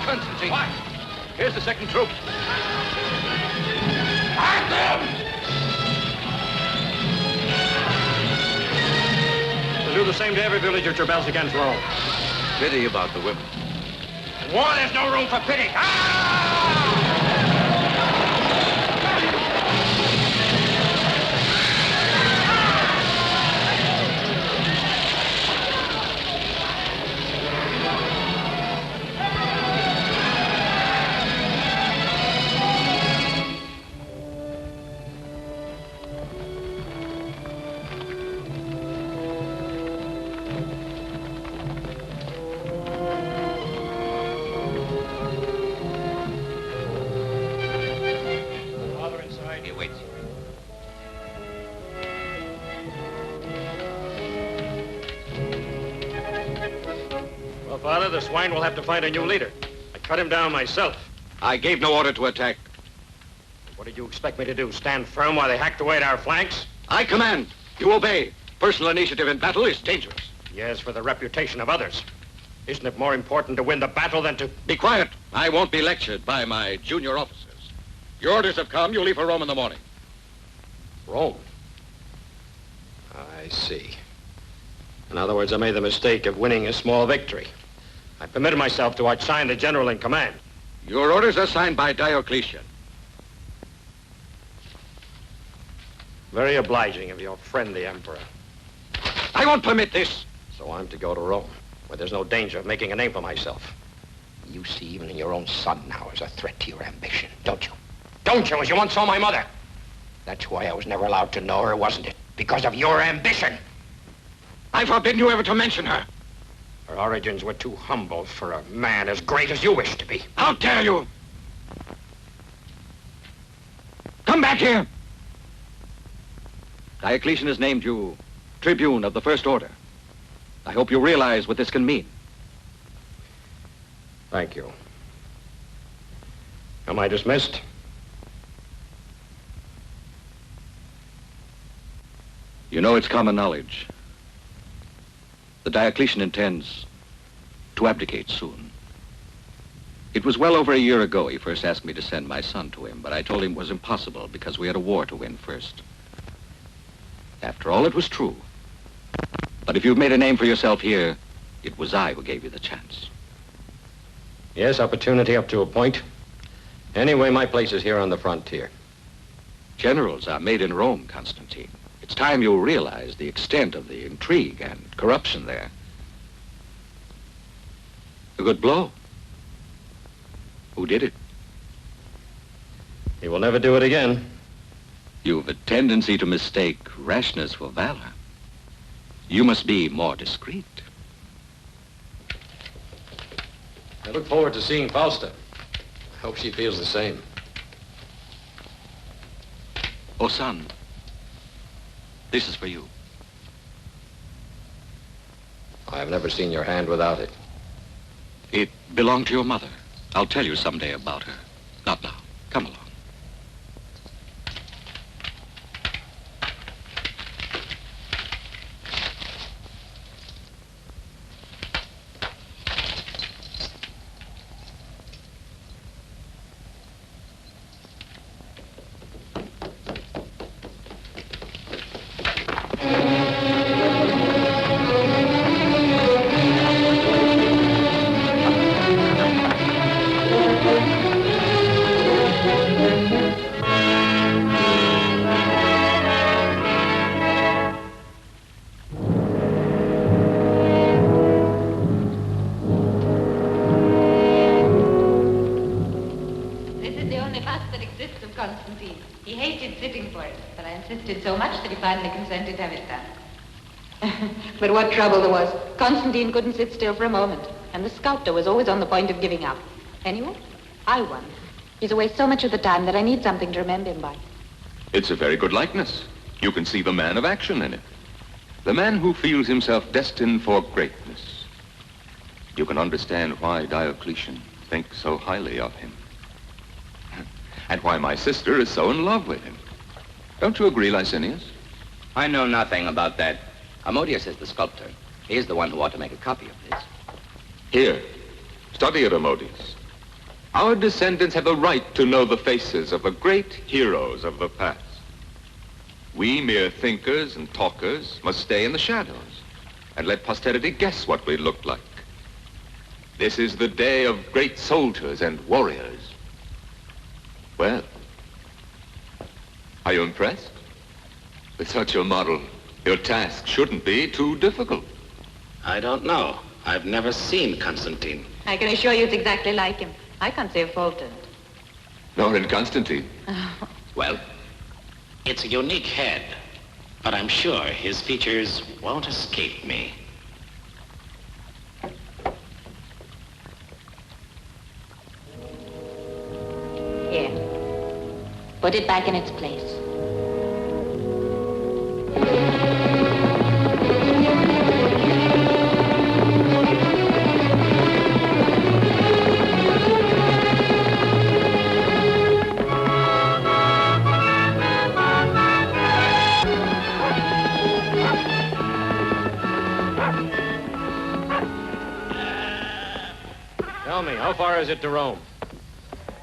Constantine. What? Here's the second troop. At them! We'll do the same to every village that rebels against Rome. Pity about the women. In war, there's no room for pity. Father, the swine will have to find a new leader. I cut him down myself. I gave no order to attack. What did you expect me to do? Stand firm while they hacked away at our flanks? I command. You obey. Personal initiative in battle is dangerous. Yes, for the reputation of others. Isn't it more important to win the battle than to... Be quiet. I won't be lectured by my junior officers. Your orders have come. You leave for Rome in the morning. Rome? I see. In other words, I made the mistake of winning a small victory. I permitted myself to outshine the general in command. Your orders are signed by Diocletian. Very obliging of your friend, the Emperor. I won't permit this. So I'm to go to Rome, where there's no danger of making a name for myself. You see even in your own son now as a threat to your ambition, don't you? Don't you, as you once saw my mother? That's why I was never allowed to know her, wasn't it? Because of your ambition. I forbid you ever to mention her. Her origins were too humble for a man as great as you wish to be. How dare you? Come back here. Diocletian has named you Tribune of the First Order. I hope you realize what this can mean. Thank you. Am I dismissed? You know it's common knowledge. The Diocletian intends to abdicate soon. It was well over a year ago he first asked me to send my son to him, but I told him it was impossible because we had a war to win first. After all, it was true. But if you've made a name for yourself here, it was I who gave you the chance. Yes, opportunity up to a point. Anyway, my place is here on the frontier. Generals are made in Rome, Constantine. It's time you realize the extent of the intrigue and corruption there. A good blow. Who did it? He will never do it again. You've a tendency to mistake rashness for valor. You must be more discreet. I look forward to seeing Fausta. I hope she feels the same. Oh, son. This is for you. I've never seen your hand without it. It belonged to your mother. I'll tell you someday about her. Not now. Come along. Constantine. He hated sitting for it, but I insisted so much that he finally consented to have it done. But what trouble there was. Constantine couldn't sit still for a moment, and the sculptor was always on the point of giving up. Anyway, I won. He's away so much of the time that I need something to remember him by. It's a very good likeness. You can see the man of action in it. The man who feels himself destined for greatness. You can understand why Diocletian thinks so highly of him. And why my sister is so in love with him. Don't you agree, Licinius? I know nothing about that. Ammonius is the sculptor. He is the one who ought to make a copy of this. Here, study it, Ammonius. Our descendants have a right to know the faces of the great heroes of the past. We mere thinkers and talkers must stay in the shadows and let posterity guess what we looked like. This is the day of great soldiers and warriors. Well, are you impressed? With such a model, your task shouldn't be too difficult. I don't know. I've never seen Constantine. I can assure you it's exactly like him. I can't say a fault in it. Nor in Constantine. Well, it's a unique head, but I'm sure his features won't escape me. Here. Put it back in its place. Tell me, how far is it to Rome?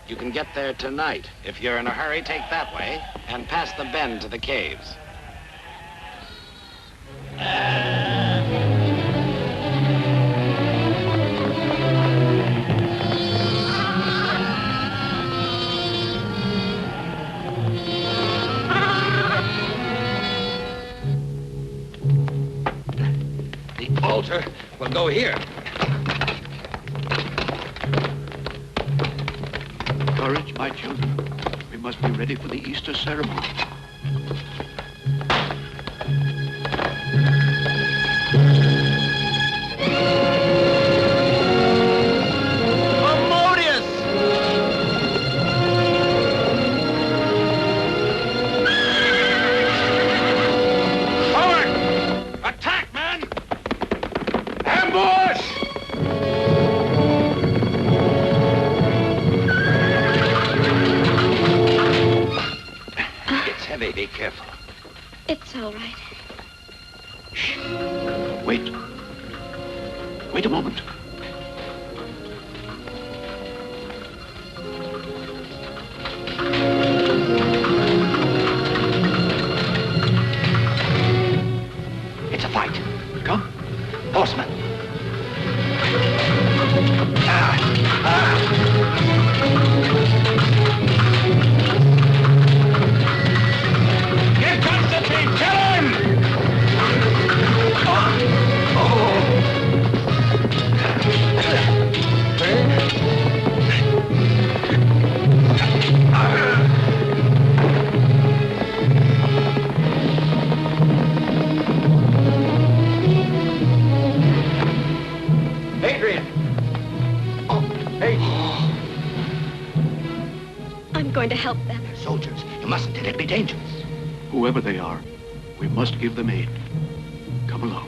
You can get there tonight. If you're in a hurry, take that way and pass the bend to the caves. The altar will go here. Courage, my children. We must be ready for the Easter ceremony. Be careful. It's all right. Shh. Wait. Wait a moment. It's a fight. Come. Horseman. Get Constantine! Kill him! Adrian! Hey! I'm going to help them. Soldiers, you mustn't. It'd be dangerous. Whoever they are, we must give them aid. Come along.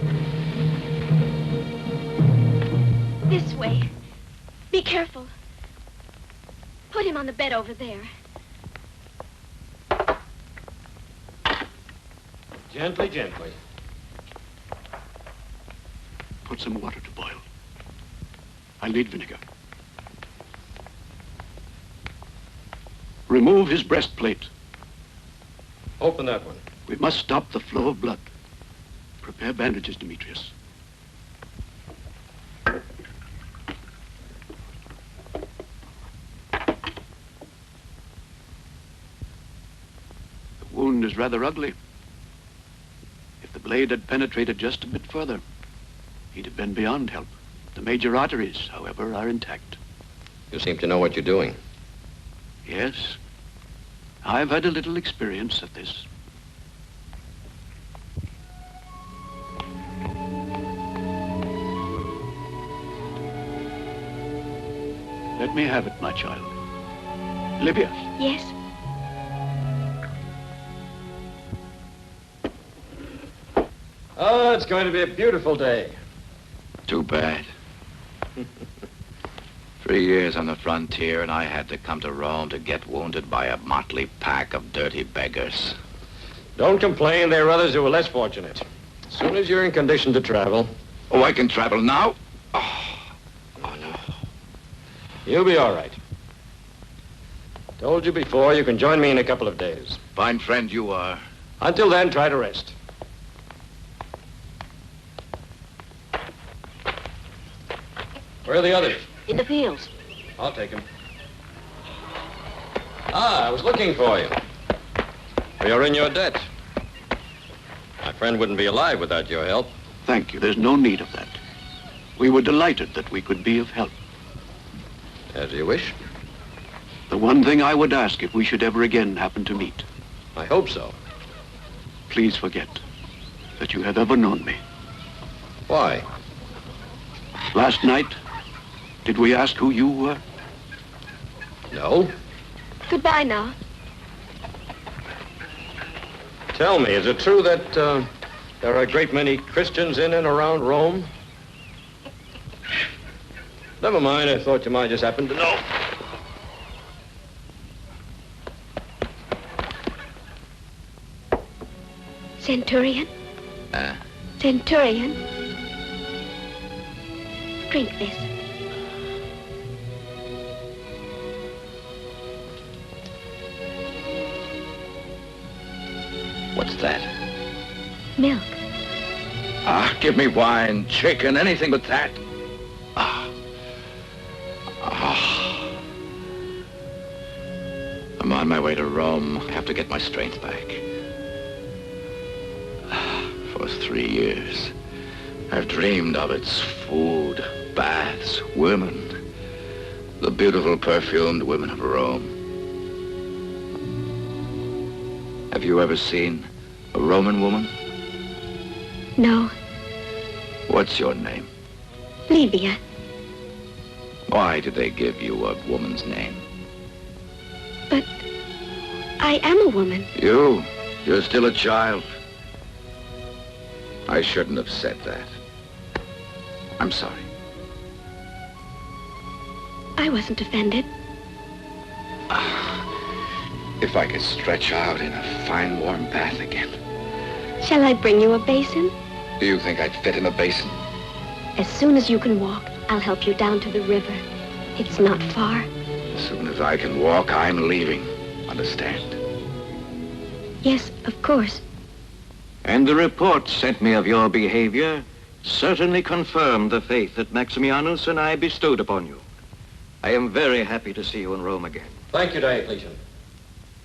This way. Be careful. Put him on the bed over there. Gently, gently. Put some water to boil. I'll need vinegar. Remove his breastplate. Open that one. We must stop the flow of blood. Prepare bandages, Demetrius. The wound is rather ugly. If the blade had penetrated just a bit further, he'd have been beyond help. The major arteries, however, are intact. You seem to know what you're doing. Yes, I've had a little experience at this. Let me have it, my child. Libya. Yes? Oh, it's going to be a beautiful day. Too bad. 3 years on the frontier, and I had to come to Rome to get wounded by a motley pack of dirty beggars. Don't complain. There are others who are less fortunate. As soon as you're in condition to travel. Oh, I can travel now? Oh, no. You'll be all right. Told you before, you can join me in a couple of days. Fine friend you are. Until then, try to rest. Where are the others? In the fields. I'll take them. I was looking for you. You're in your debt. My friend wouldn't be alive without your help. Thank you. There's no need of that. We were delighted that we could be of help. As you wish. The one thing I would ask if we should ever again happen to meet. I hope so. Please forget that you have ever known me. Why? Last night, did we ask who you were? No. Goodbye now. Tell me, is it true that there are a great many Christians in and around Rome? Never mind, I thought you might just happen to know. Centurion? Centurion? Drink this. What's that? Milk. Ah, give me wine, chicken, anything but that. I'm on my way to Rome. I have to get my strength back. For 3 years, I've dreamed of its food, baths, women, the beautiful perfumed women of Rome. Have you ever seen a Roman woman? No. What's your name? Livia. Why did they give you a woman's name? But I am a woman. You're still a child. I shouldn't have said that. I'm sorry. I wasn't offended. If I could stretch out in a fine warm bath again. Shall I bring you a basin? Do you think I'd fit in a basin? As soon as you can walk, I'll help you down to the river. It's not far. As soon as I can walk, I'm leaving. Understand? Yes, of course. And the report sent me of your behavior certainly confirmed the faith that Maximianus and I bestowed upon you. I am very happy to see you in Rome again. Thank you, Diocletian.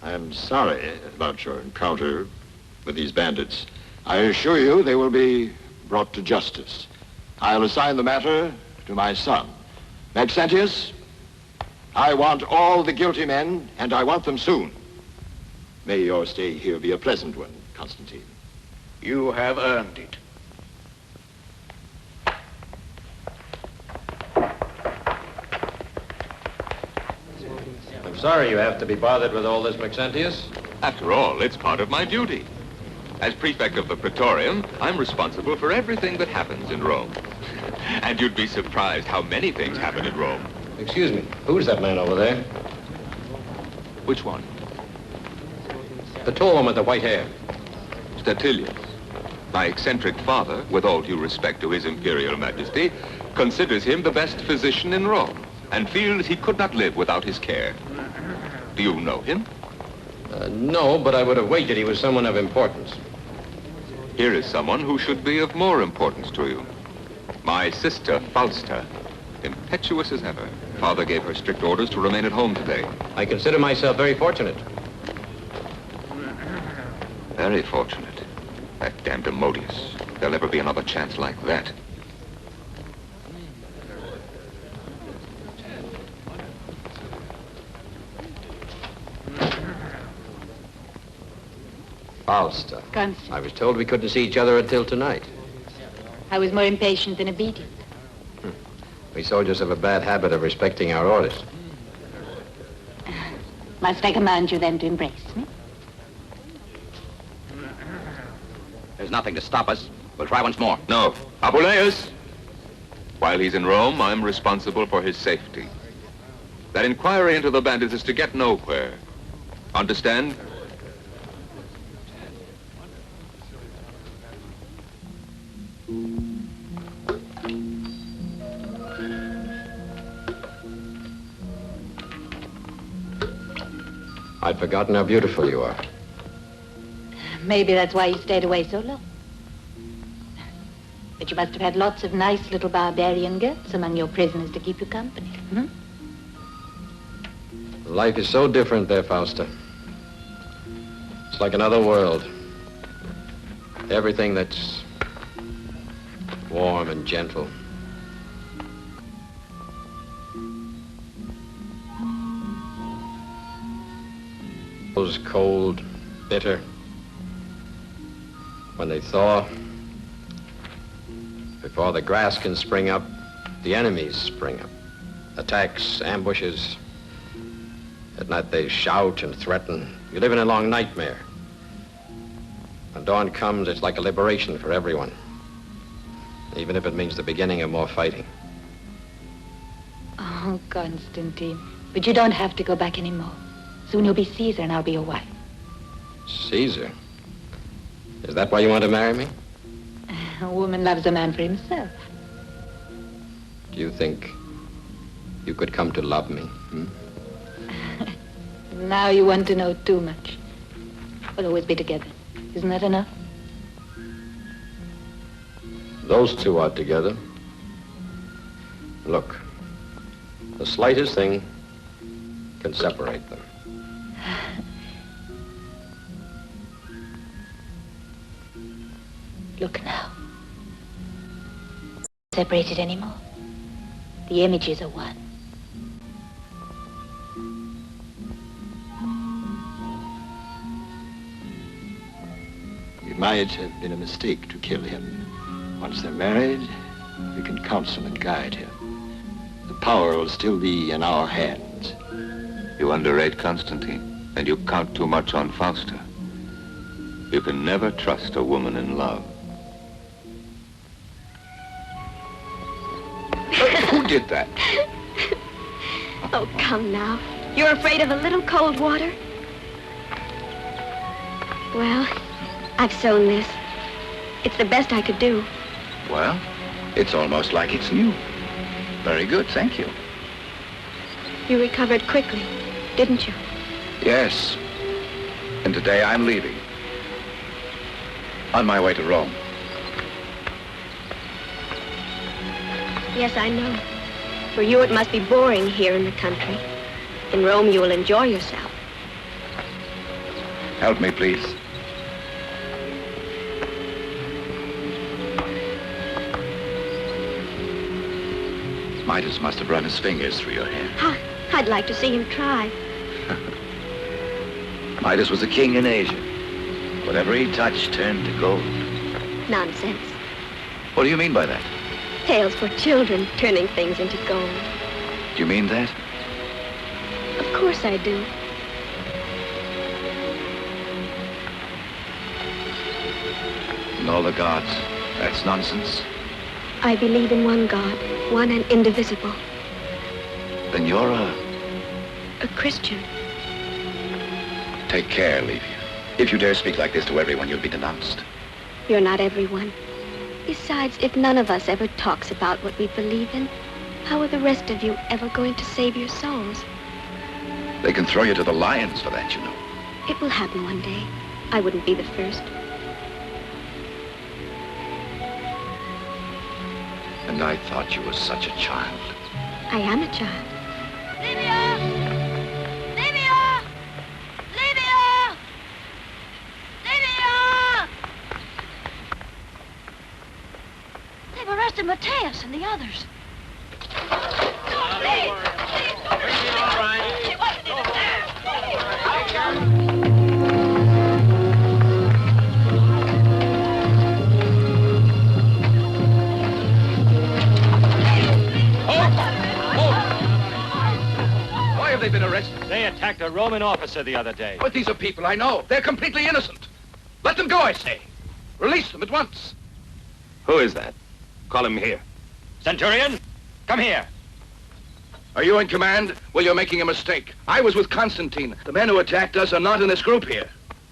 I'm sorry about your encounter with these bandits. I assure you they will be brought to justice. I'll assign the matter to my son. Maxentius, I want all the guilty men, and I want them soon. May your stay here be a pleasant one, Constantine. You have earned it. I'm sorry you have to be bothered with all this, Maxentius. After all, it's part of my duty. As prefect of the Praetorium, I'm responsible for everything that happens in Rome. And you'd be surprised how many things happen in Rome. Excuse me, who's that man over there? Which one? The tall one with the white hair. Statilius. My eccentric father, with all due respect to his imperial majesty, considers him the best physician in Rome and feels he could not live without his care. Do you know him? No, but I would have wagered he was someone of importance. Here is someone who should be of more importance to you. My sister, Fausta. Impetuous as ever. Father gave her strict orders to remain at home today. I consider myself very fortunate. Very fortunate. That damned Demodius. There'll never be another chance like that. Fausta. Constantine. I was told we couldn't see each other until tonight. I was more impatient than obedient. We soldiers have a bad habit of respecting our orders. Must I command you then to embrace me? There's nothing to stop us. We'll try once more. No. Apuleius! While he's in Rome, I'm responsible for his safety. That inquiry into the bandits is to get nowhere. Understand? I'd forgotten how beautiful you are. Maybe that's why you stayed away so long. But you must have had lots of nice little barbarian girls among your prisoners to keep you company. Hmm? Life is so different there, Fausta. It's like another world. Everything that's warm and gentle. Those cold, bitter. When they thaw, before the grass can spring up, the enemies spring up. Attacks, ambushes. At night they shout and threaten. You live in a long nightmare. When dawn comes, it's like a liberation for everyone. Even if it means the beginning of more fighting. Oh, Constantine. But you don't have to go back anymore. Soon you'll be Caesar and I'll be your wife. Caesar? Is that why you want to marry me? A woman loves a man for himself. Do you think you could come to love me? Now you want to know too much. We'll always be together. Isn't that enough? Those two are together. Look, the slightest thing can separate them. Look now. Separated anymore. The images are one. It might have been a mistake to kill him. Once they're married, we can counsel and guide him. The power will still be in our hands. You underrate Constantine, and you count too much on Fausta. You can never trust a woman in love. Who did that? Oh, come now. You're afraid of a little cold water? Well, I've sewn this. It's the best I could do. Well, it's almost like it's new. Very good, thank you. You recovered quickly, didn't you? Yes. And today I'm leaving. On my way to Rome. Yes, I know. For you, it must be boring here in the country. In Rome, you will enjoy yourself. Help me, please. Midas must have run his fingers through your hair. I'd like to see him try. Midas was a king in Asia. Whatever he touched turned to gold. Nonsense. What do you mean by that? Tales for children, turning things into gold. Do you mean that? Of course I do. And all the gods, that's nonsense. I believe in one God, one and indivisible. Then you're a Christian. Take care, Livia. If you dare speak like this to everyone, you'll be denounced. You're not everyone. Besides, if none of us ever talks about what we believe in, how are the rest of you ever going to save your souls? They can throw you to the lions for that, you know. It will happen one day. I wouldn't be the first. And I thought you were such a child. I am a child. Livia! Livia! Livia! Livia! They've arrested Mateus and the others. Why have they been arrested? They attacked a Roman officer the other day. But these are people I know. They're completely innocent. Let them go, I say. Release them at once. Who is that? Call him here. Centurion, come here. Are you in command? Well, you're making a mistake. I was with Constantine. The men who attacked us are not in this group here.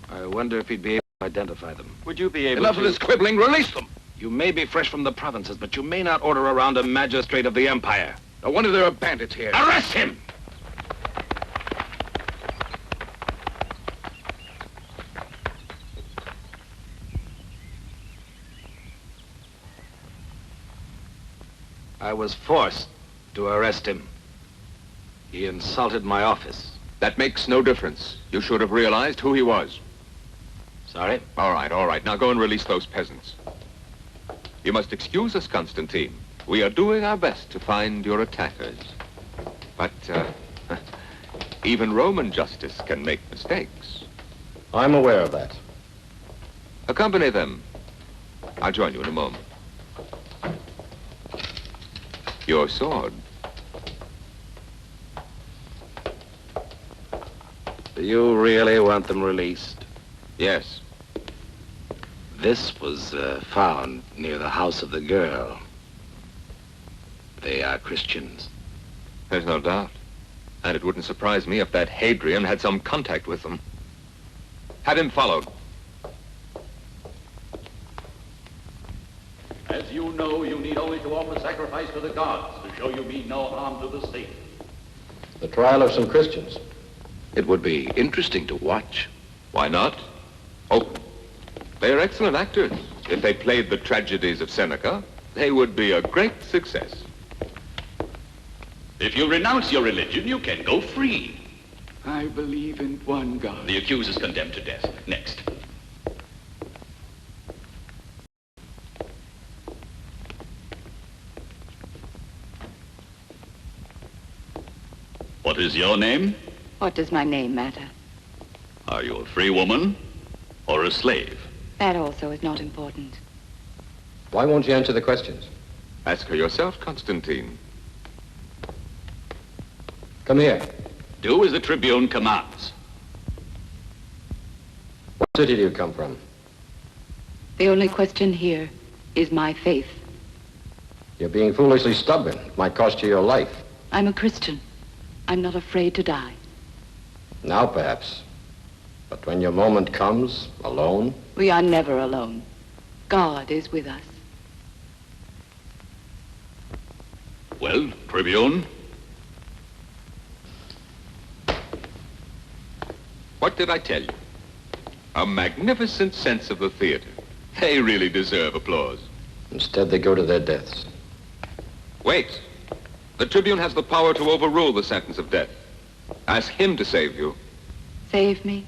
I wonder if he'd be able to identify them. Would you be able Enough to... of this quibbling. Release them. You may be fresh from the provinces, but you may not order around a magistrate of the empire. No wonder there are bandits here. Arrest him! I was forced to arrest him. He insulted my office. That makes no difference. You should have realized who he was. Sorry? All right. Now go and release those peasants. You must excuse us, Constantine. We are doing our best to find your attackers. But, even Roman justice can make mistakes. I'm aware of that. Accompany them. I'll join you in a moment. Your sword. Do you really want them released? Yes. This was found near the house of the girl. They are Christians. There's no doubt. And it wouldn't surprise me if that Hadrian had some contact with them. Had him followed. As you know, you need only to offer sacrifice to the gods to show you mean no harm to the state. The trial of some Christians. It would be interesting to watch. Why not? Oh, they are excellent actors. If they played the tragedies of Seneca, they would be a great success. If you renounce your religion, you can go free. I believe in one God. The accused is condemned to death. Next. What is your name? What does my name matter? Are you a free woman or a slave? That also is not important. Why won't you answer the questions? Ask her yourself, Constantine. Come here. Do as the Tribune commands. What city do you come from? The only question here is my faith. You're being foolishly stubborn. It might cost you your life. I'm a Christian. I'm not afraid to die. Now, perhaps. But when your moment comes, alone... We are never alone. God is with us. Well, Tribune? What did I tell you? A magnificent sense of the theater. They really deserve applause. Instead, they go to their deaths. Wait. The Tribune has the power to overrule the sentence of death. Ask him to save you. Save me?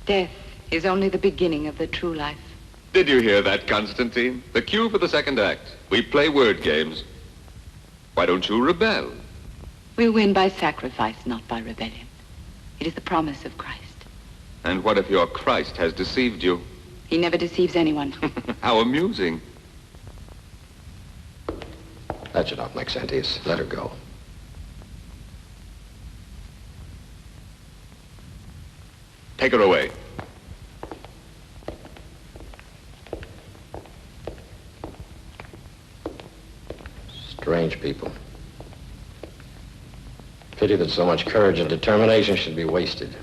Death is only the beginning of the true life. Did you hear that, Constantine? The cue for the second act. We play word games. Why don't you rebel? We win by sacrifice, not by rebellion. It is the promise of Christ. And what if your Christ has deceived you? He never deceives anyone. How amusing. That's enough, Maxentius. Let her go. Take her away. Strange people. Pity that so much courage and determination should be wasted.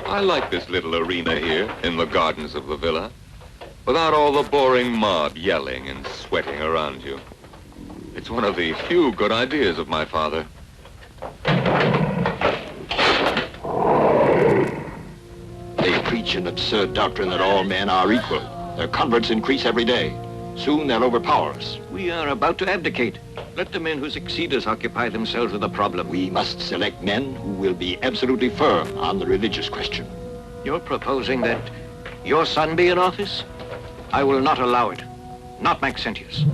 I like this little arena here in the gardens of the villa, without all the boring mob yelling and sweating around you. It's one of the few good ideas of my father. They preach an absurd doctrine that all men are equal. Their converts increase every day. Soon they'll overpower us. We are about to abdicate. Let the men who succeed us occupy themselves with the problem. We must select men who will be absolutely firm on the religious question. You're proposing that your son be in office? I will not allow it. Not Maxentius.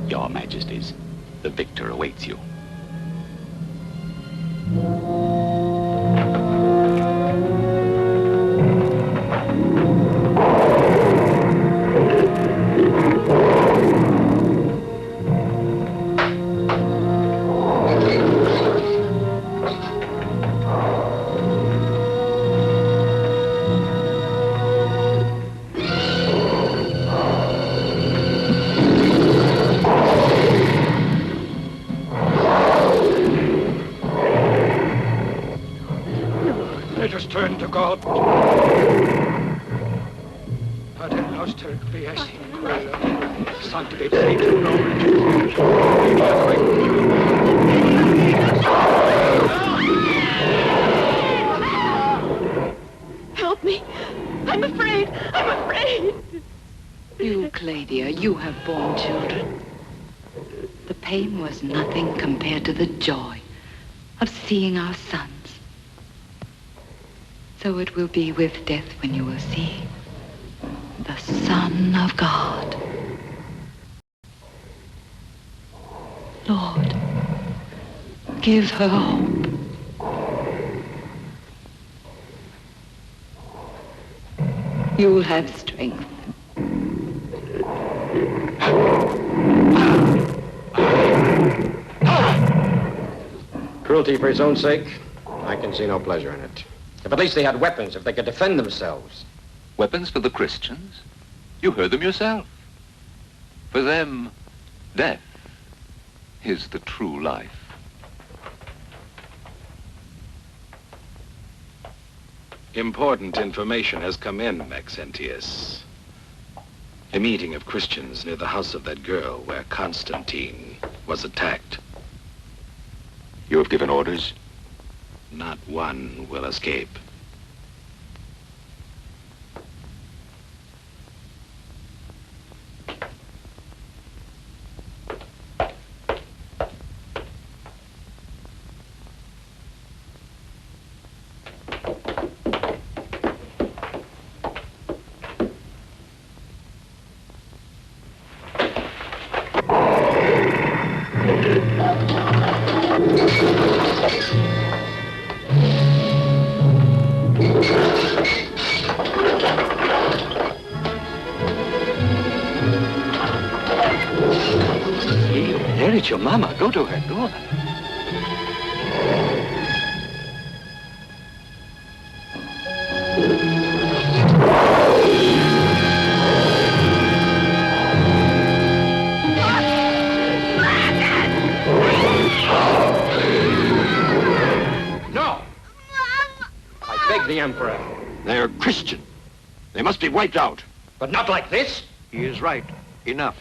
Your Majesties, the victor awaits you. Let us turn to God. Pater noster qui es in cielo, son to be saved through Roman. Help me. I'm afraid. I'm afraid. You, Claudia, you have borne children. The pain was nothing compared to the joy of seeing our sons. So it will be with death when you will see the Son of God. Lord, give her hope. You'll have strength. Cruelty for its own sake? I can see no pleasure in it. If at least they had weapons, if they could defend themselves. Weapons for the Christians? You heard them yourself. For them, death is the true life. Important information has come in, Maxentius. A meeting of Christians near the house of that girl where Constantine was attacked. You have given orders? Not one will escape. There is your mama. Go to her. Go. No! I beg the Emperor. They're Christian. They must be wiped out. But not like this. He is right. Enough.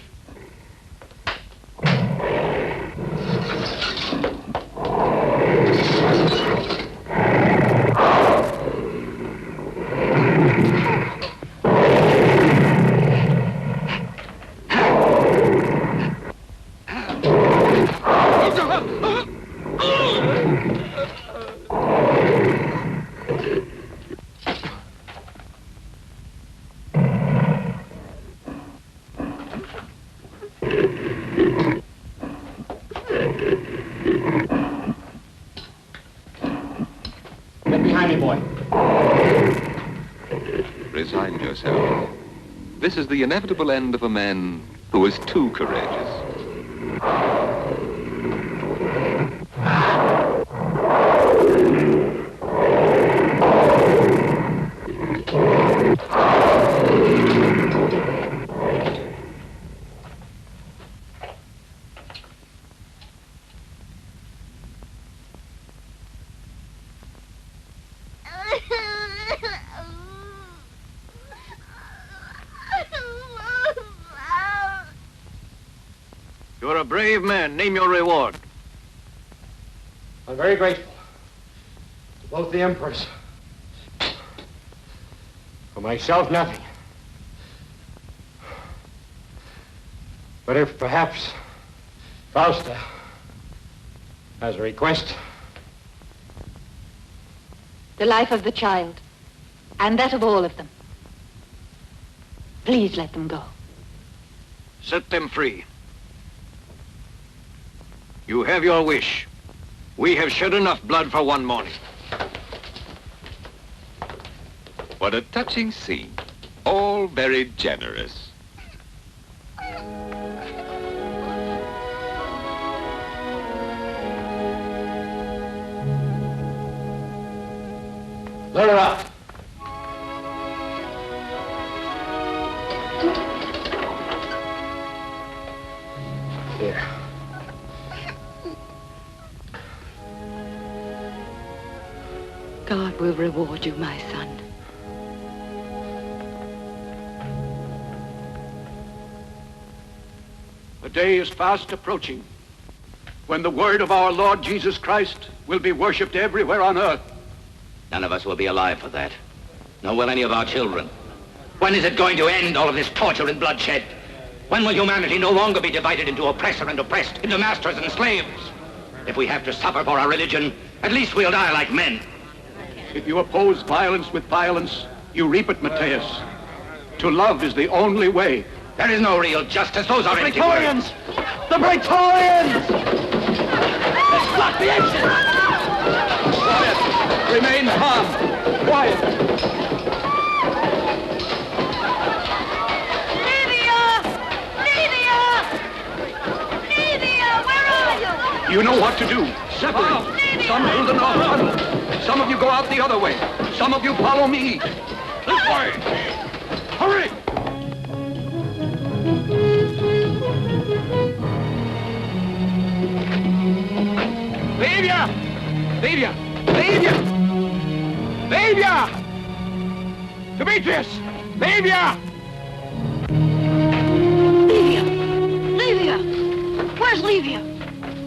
Get behind me, boy. Resign yourself. This is the inevitable end of a man who is too courageous. You're a brave man. Name your reward. I'm very grateful to both the emperors. For myself, nothing. But if perhaps Fausta has a request. The life of the child, and that of all of them. Please let them go. Set them free. You have your wish. We have shed enough blood for one morning. What a touching scene. All very generous. Let her out. Here. God will reward you, my son. day is fast approaching when the word of our Lord Jesus Christ will be worshipped everywhere on earth. None of us will be alive for that. Nor will any of our children. When is it going to end, all of this torture and bloodshed? When will humanity no longer be divided into oppressor and oppressed, into masters and slaves? If we have to suffer for our religion, at least we'll die like men. If you oppose violence with violence, you reap it, Matthias. To love is the only way. There is no real justice. Those are empty words. The Praetorians! Block the exit! Quiet! Remain calm! Quiet! You know what to do. Separate. Some through the north tunnel. Some of you go out the other way. Some of you follow me. This way. Hurry! Livia! Livia! Livia! Livia! Demetrius! Livia! Livia! Where's Livia?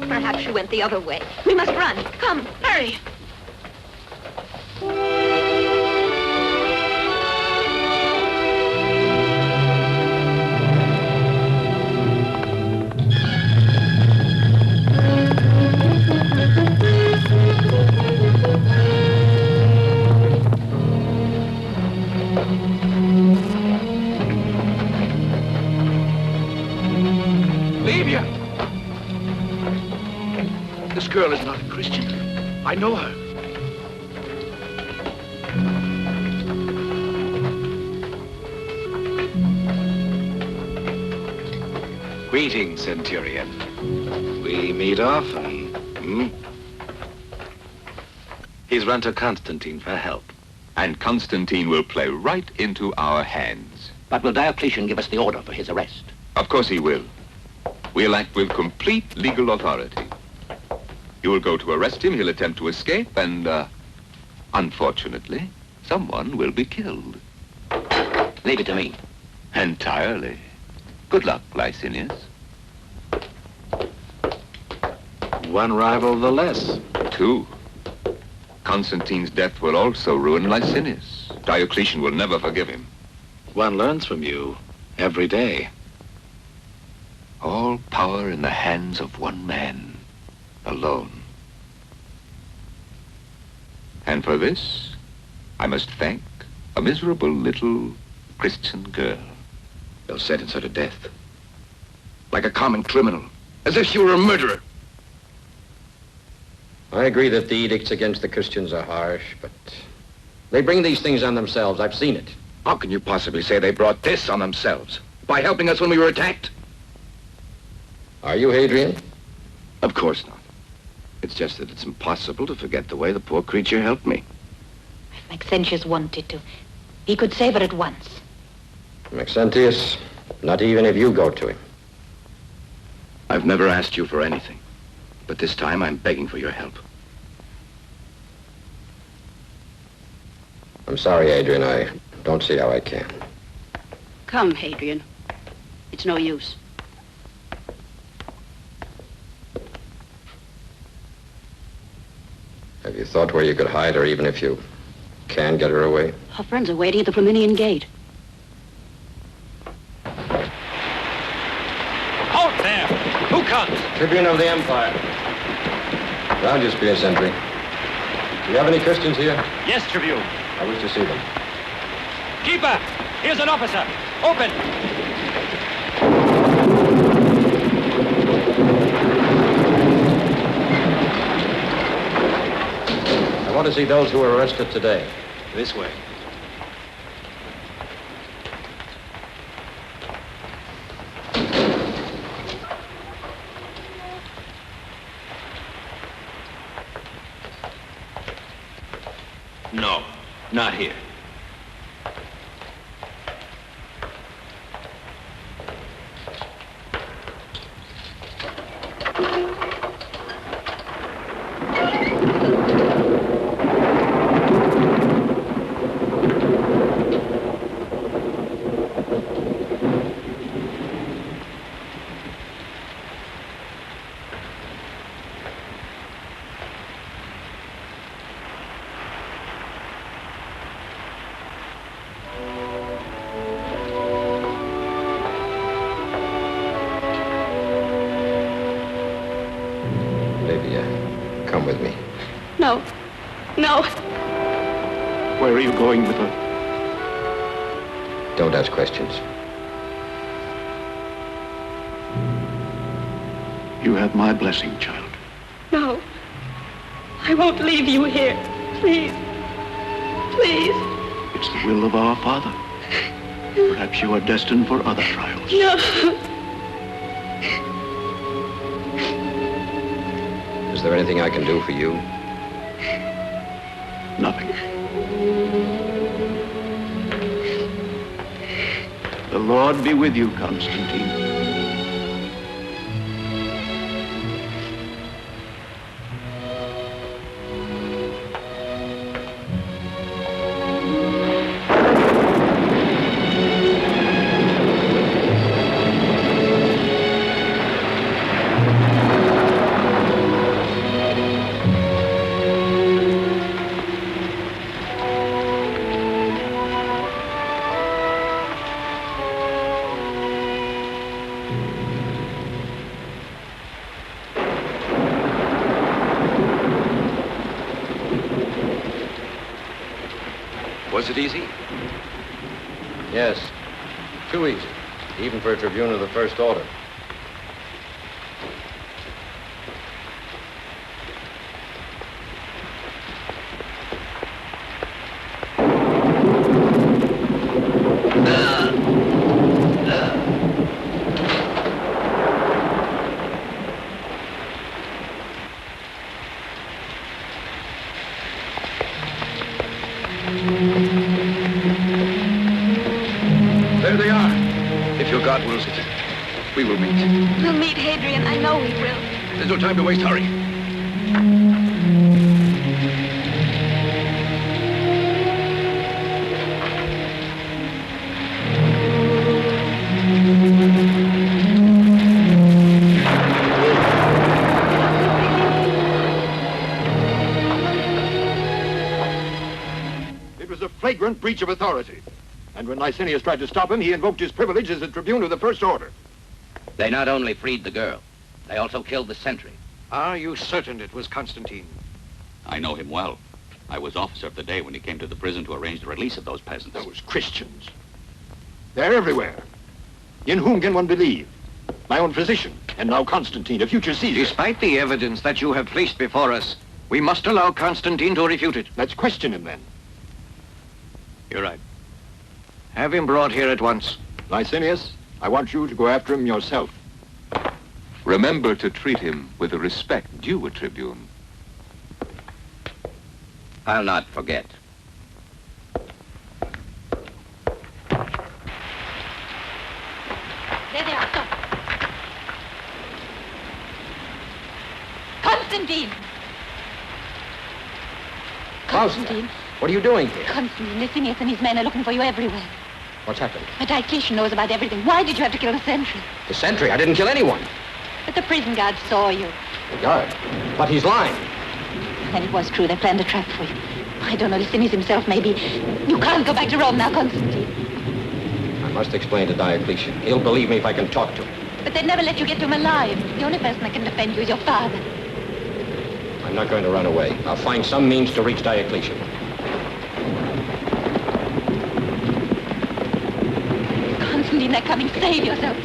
Perhaps she went the other way. We must run. Come, hurry. Livia! This girl is not a Christian. I know her. Greetings, Centurion. We meet often, hmm? He's run to Constantine for help. And Constantine will play right into our hands. But will Diocletian give us the order for his arrest? Of course he will. We'll act with complete legal authority. You will go to arrest him, he'll attempt to escape, and, unfortunately, someone will be killed. Leave it to me. Entirely. Good luck, Licinius. One rival the less. Two. Constantine's death will also ruin Licinius. Diocletian will never forgive him. One learns from you every day. All power in the hands of one man, alone. And for this, I must thank a miserable little Christian girl. They'll sentence her to death. Like a common criminal. As if she were a murderer. I agree that the edicts against the Christians are harsh, but they bring these things on themselves. I've seen it. How can you possibly say they brought this on themselves? By helping us when we were attacked? Are you, Hadrian? Of course not. It's just that it's impossible to forget the way the poor creature helped me. If Maxentius wanted to, he could save her at once. Maxentius, not even if you go to him. I've never asked you for anything, but this time I'm begging for your help. I'm sorry, Hadrian. I don't see how I can. Come, Hadrian. It's no use. Have you thought where you could hide her, even if you can get her away? Her friends are waiting at the Flaminian Gate. Halt there! Who comes? Tribune of the Empire. Round you, spear sentry. Do you have any Christians here? Yes, Tribune. I wish to see them. Keeper! Here's an officer! Open! I want to see those who were arrested today. This way. No, not here. Olivia, come with me. No. No. Where are you going with her? Don't ask questions. You have my blessing, child. No. I won't leave you here. Please. Please. It's the will of our Father. Perhaps you are destined for other trials. No. Is there anything I can do for you? Nothing. The Lord be with you, Constantine. Was it easy? Yes. Too easy. Even for a tribune of the first order. There they are. If your God wills it, we will meet. We'll meet Hadrian. I know we will. There's no time to waste. Hurry. It was a flagrant breach of authority. And when Licinius tried to stop him, he invoked his privilege as a tribune of the first order. They not only freed the girl, they also killed the sentry. Are you certain it was Constantine? I know him well. I was officer of the day when he came to the prison to arrange the release of those peasants. Those Christians. They're everywhere. In whom can one believe? My own physician, and now Constantine, a future Caesar. Despite the evidence that you have placed before us, we must allow Constantine to refute it. Let's question him then. You're right. Have him brought here at once. Licinius, I want you to go after him yourself. Remember to treat him with the respect due a tribune. I'll not forget. There they are. Stop. Constantine! Constantine. What are you doing here? Constantine, Licinius and his men are looking for you everywhere. What's happened? But Diocletian knows about everything. Why did you have to kill the sentry? The sentry? I didn't kill anyone. But the prison guard saw you. The guard? But he's lying. Then it was true. They planned a trap for you. I don't know, Licinius himself, maybe. You can't go back to Rome now, Constantine. I must explain to Diocletian. He'll believe me if I can talk to him. But they'd never let you get to him alive. The only person that can defend you is your father. I'm not going to run away. I'll find some means to reach Diocletian. Constantine, they're coming. Save yourself.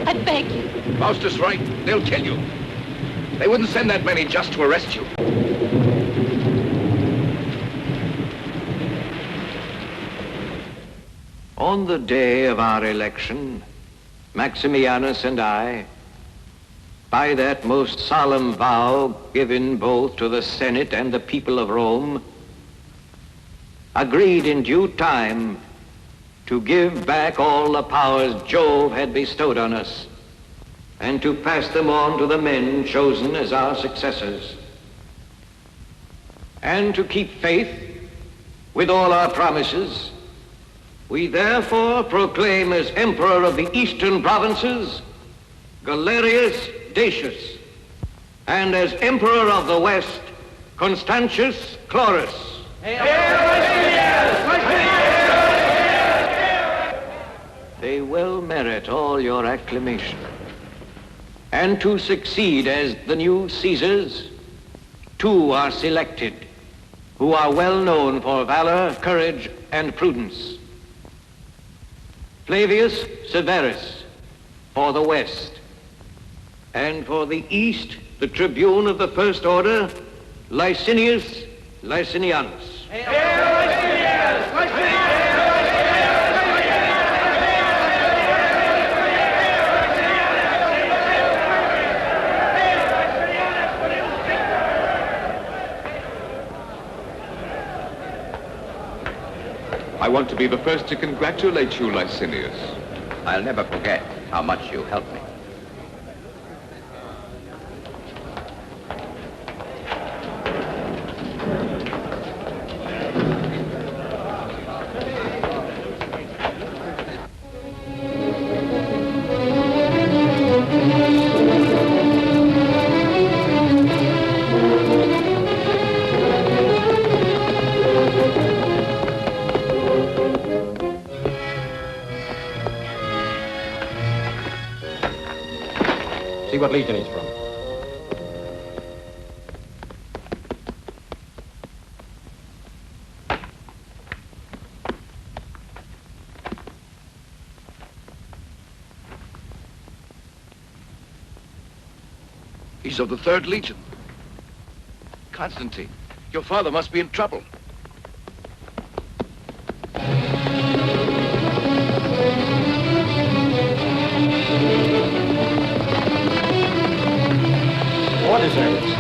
I beg you. Faustus right. They'll kill you. They wouldn't send that many just to arrest you. On the day of our election, Maximianus and I, by that most solemn vow given both to the Senate and the people of Rome, agreed in due time to give back all the powers Jove had bestowed on us and to pass them on to the men chosen as our successors, and to keep faith with all our promises. We therefore proclaim as Emperor of the Eastern Provinces, Galerius Decius, and as Emperor of the West, Constantius Chlorus. They well merit all your acclamation. And to succeed as the new Caesars, 2 are selected, who are well known for valor, courage, and prudence. Flavius Severus for the West, and for the East, the tribune of the First Order, Licinius Licinianus. I want to be the first to congratulate you, Licinius. I'll never forget how much you helped me. See what legion he's from. He's of the 3rd Legion. Constantine, your father must be in trouble. Order service.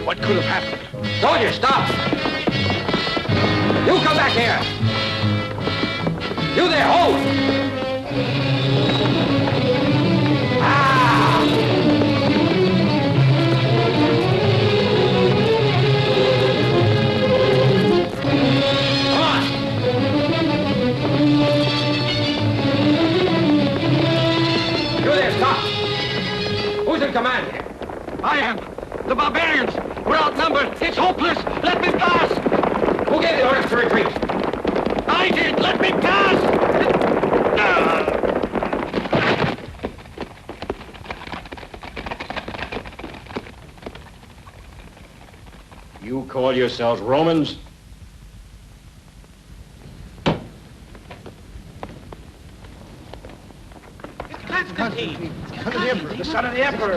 What could have happened? Soldier, stop! You come back here! You there, hold! Command here. I am. The barbarians. We're outnumbered. It's hopeless. Let me pass. Who gave the orders to retreat? I did. Let me pass. You call yourselves Romans? Constantine. The Emperor. The son of the Emperor.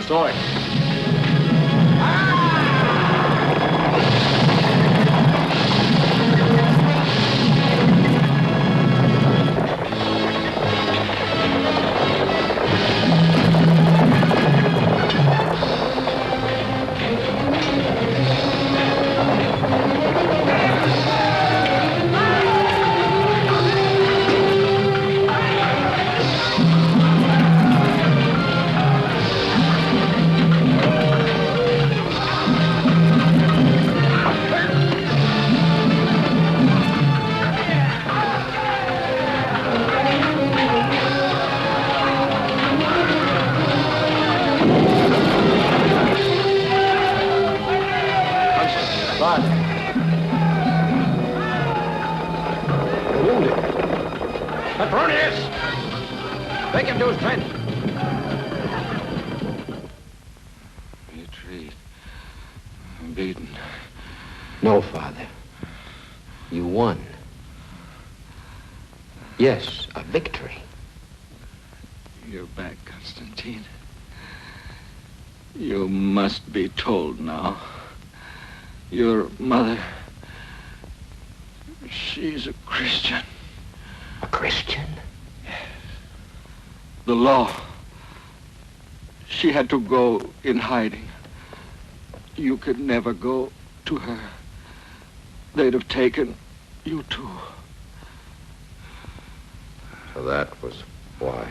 Sword. Take him to his trench. Retreat. I'm beaten. No, Father. You won. Yes, a victory. You're back, Constantine. You must be told now. Your mother, she's a Christian. A Christian? Yes. The law. She had to go in hiding. You could never go to her. They'd have taken you too. So that was why.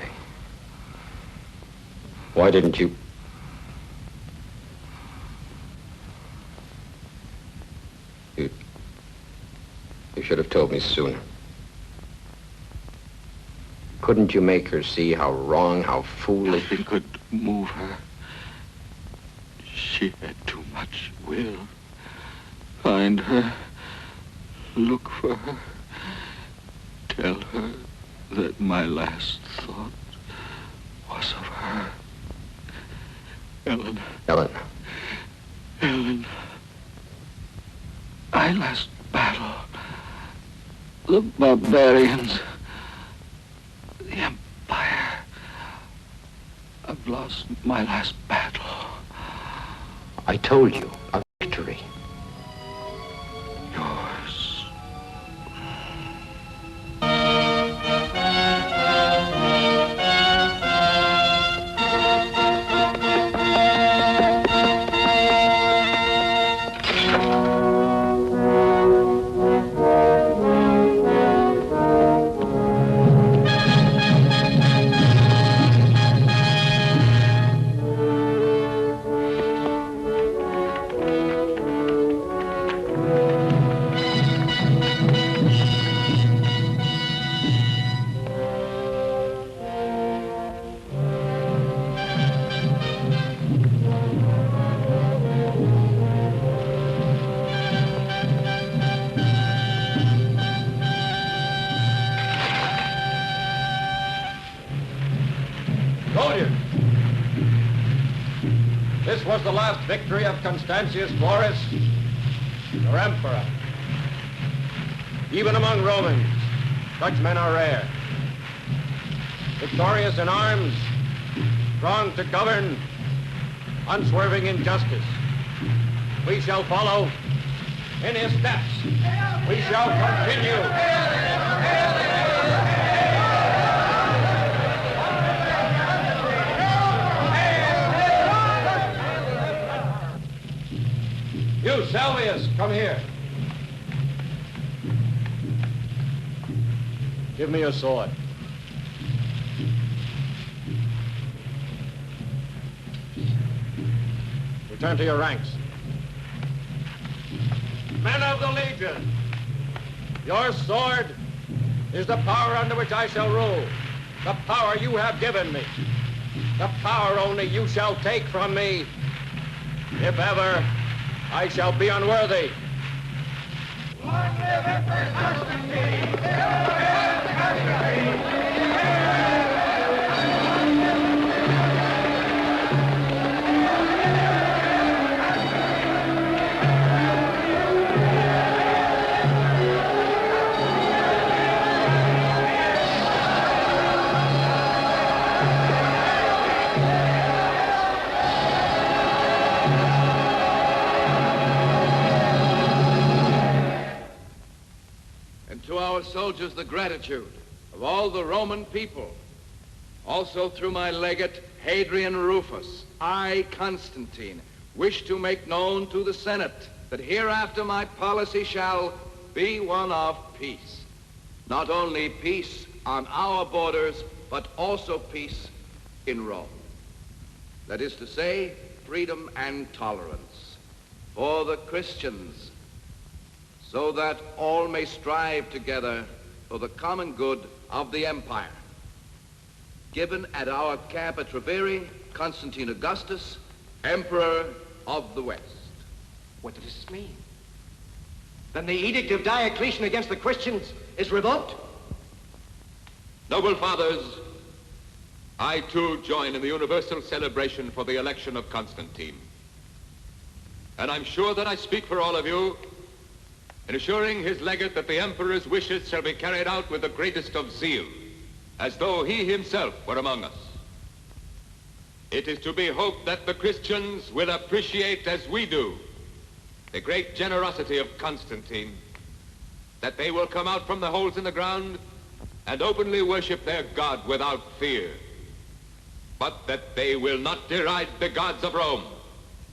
Why didn't you? You should have told me sooner. Couldn't you make her see how wrong, how foolish? Nothing could move her. She had too much will. Find her. Look for her. Tell her that my last thought was of her. Ellen. Ellen. Ellen. My last battle. The barbarians. The Empire. I've lost my last battle. I told you, a victory. Yours. This was the last victory of Constantius-Chlorus, your emperor. Even among Romans, such men are rare. Victorious in arms, strong to govern, unswerving in justice. We shall follow in his steps. We shall continue. You, Salvius, come here. Give me your sword. Return to your ranks. Men of the Legion, your sword is the power under which I shall rule. The power you have given me. The power only you shall take from me, if ever I shall be unworthy. Long live Emperor Constantine! To our soldiers, the gratitude of all the Roman people. Also through my legate, Hadrian Rufus, I, Constantine, wish to make known to the Senate that hereafter my policy shall be one of peace. Not only peace on our borders, but also peace in Rome. That is to say, freedom and tolerance for the Christians, so that all may strive together for the common good of the empire. Given at our camp at Treviri, Constantine Augustus, Emperor of the West. What does this mean? Then the edict of Diocletian against the Christians is revoked? Noble fathers, I too join in the universal celebration for the election of Constantine. And I'm sure that I speak for all of you in assuring his legate that the emperor's wishes shall be carried out with the greatest of zeal, as though he himself were among us. It is to be hoped that the Christians will appreciate as we do the great generosity of Constantine, that they will come out from the holes in the ground and openly worship their God without fear, but that they will not deride the gods of Rome,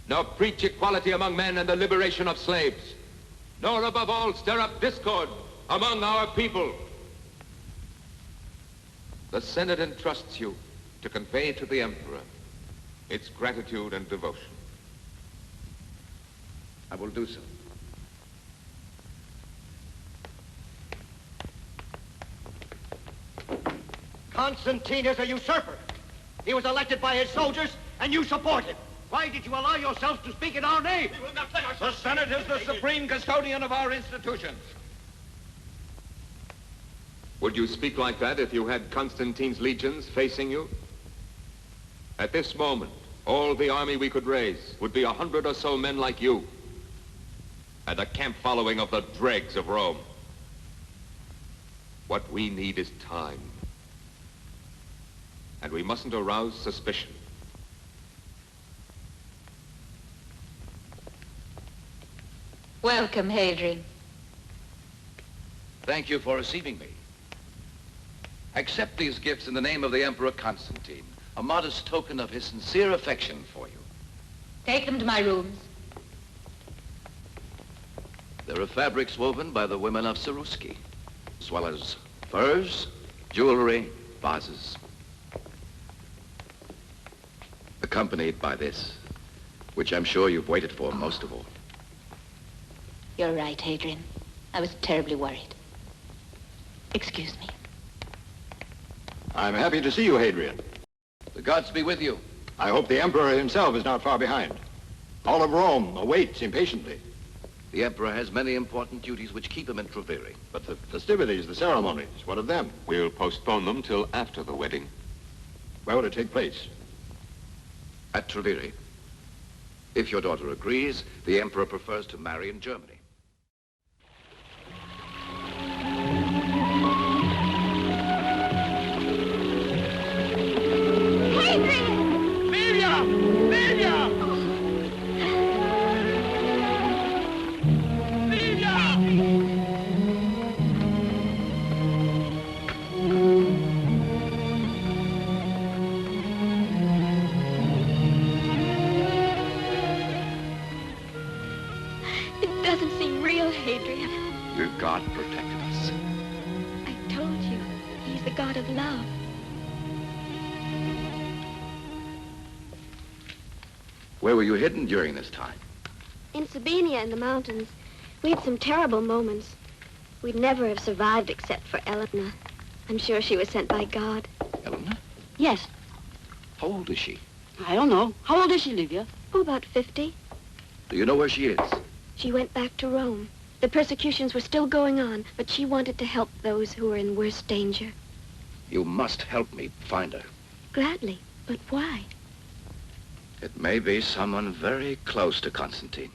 nor preach equality among men and the liberation of slaves, nor above all stir up discord among our people. The Senate entrusts you to convey to the Emperor its gratitude and devotion. I will do so. Constantine is a usurper. He was elected by his soldiers, and you support him. Why did you allow yourselves to speak in our name? We will not let ourselves... The Senate is the supreme custodian of our institutions. Would you speak like that if you had Constantine's legions facing you? At this moment, all the army we could raise would be 100 or so men like you, and a camp following of the dregs of Rome. What we need is time. And we mustn't arouse suspicion. Welcome, Hadrian. Thank you for receiving me. Accept these gifts in the name of the Emperor Constantine, a modest token of his sincere affection for you. Take them to my rooms. There are fabrics woven by the women of Saruski, as well as furs, jewelry, vases. Accompanied by this, which I'm sure you've waited for most of all. You're right, Hadrian. I was terribly worried. Excuse me. I'm happy to see you, Hadrian. The gods be with you. I hope the Emperor himself is not far behind. All of Rome awaits impatiently. The Emperor has many important duties which keep him in Treviri. But the festivities, the ceremonies, what of them? We'll postpone them till after the wedding. Where will it take place? At Treviri. If your daughter agrees, the Emperor prefers to marry in Germany. Your God protected us. I told you, he's the God of love. Where were you hidden during this time? In Sabina in the mountains, we had some terrible moments. We'd never have survived except for Eleanor. I'm sure she was sent by God. Eleanor? Yes. How old is she? I don't know. How old is she, Livia? Oh, about 50. Do you know where she is? She went back to Rome. The persecutions were still going on, but she wanted to help those who were in worse danger. You must help me find her. Gladly, but why? It may be someone very close to Constantine.